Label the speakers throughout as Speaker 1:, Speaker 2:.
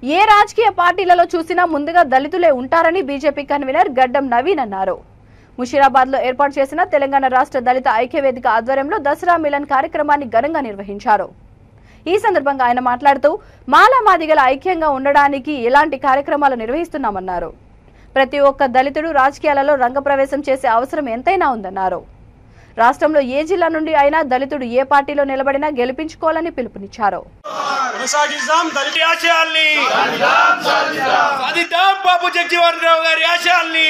Speaker 1: ఏ రాజకీయ పార్టీలలో చూసినా ముందుగా దళితులే ఉంటారని బీజేపీ కన్వీనర్ గడ్డం నవీన్ అన్నారు. ముషీరాబాద్ లో ఏర్పాటు చేసిన తెలంగాణ రాష్ట్ర దళిత ఐక్యవేదిక ఆధ్వర్యంలో దసరా మిలన్ కార్యక్రమాన్ని ఘనంగా నిర్వహించారు. ఈ సందర్భంగా ఆయన మాట్లాడుతూ మాలా మాదిగల ఐక్యంగా ఉండడానికి ఎలాంటి కార్యక్రమాలు నిర్వహిస్తున్నామన్నారు. ప్రతి ఒక్క దళితుడు రాజకీయాలలో రంగప్రవేశం చేసే అవసరం ఎంతైనా ఉందన్నారు. రాష్ట్రంలో ఏ జిల్లా నుండి అయినా దళితుడు ఏ పార్టీలో నిలబడినా గెలిపించుకోవాలని పిలుపునిచ్చారు.
Speaker 2: బాబు జగజీవన్ రావు గారి ఆశయాల్ని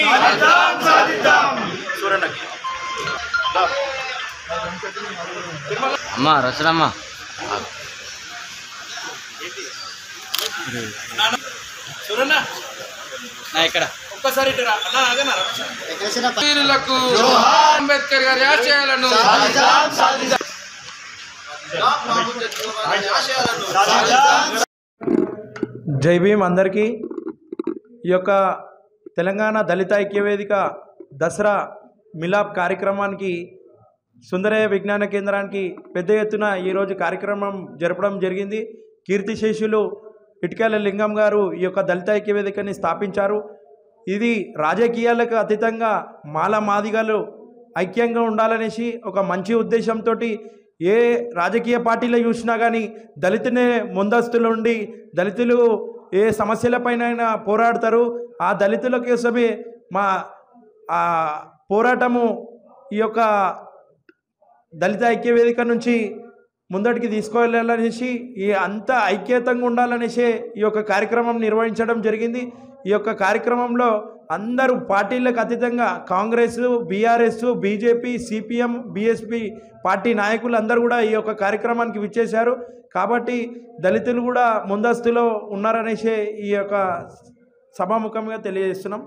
Speaker 3: అమ్మా రచనమ్మా ఇక్కడ
Speaker 2: ఒక్కసారి అంబేద్కర్ గారి ఆశయాలను
Speaker 4: జై భీమ్ అందరికీ. ఈ యొక్క తెలంగాణ దళిత ఐక్యవేదిక దసరా మిలాప్ కార్యక్రమానికి సుందరయ్య విజ్ఞాన కేంద్రానికి పెద్ద ఎత్తున ఈరోజు కార్యక్రమం జరపడం జరిగింది. కీర్తిశేషులు ఇటుకల లింగం గారు ఈ యొక్క దళిత ఐక్యవేదికని స్థాపించారు. ఇది రాజకీయాలకు అతీతంగా మాల మాదిగలు ఐక్యంగా ఉండాలనేసి ఒక మంచి ఉద్దేశంతో ఏ రాజకీయ పార్టీలో చూసినా కానీ దళితునే ముందస్తులో ఉండి దళితులు ఏ సమస్యలపైన పోరాడతారు. ఆ దళితుల కోసమే మా పోరాటము ఈ యొక్క దళిత ఐక్యవేదిక నుంచి ముందటికి తీసుకువెళ్ళాలనేసి ఈ అంత ఐక్యతంగా ఉండాలనేసి ఈ యొక్క కార్యక్రమం నిర్వహించడం జరిగింది. ఈ యొక్క కార్యక్రమంలో అందరూ పార్టీలకు అతీతంగా Congress, BRS, BJP, CPM, BSP party నాయకులు అందరూ కూడా ఈ యొక్క కార్యక్రమానికి విచ్చేశారు. కాబట్టి దళితులు కూడా ముందస్తులో ఉన్నారనేసి ఈ యొక్క సభాముఖంగా తెలియజేస్తున్నాం.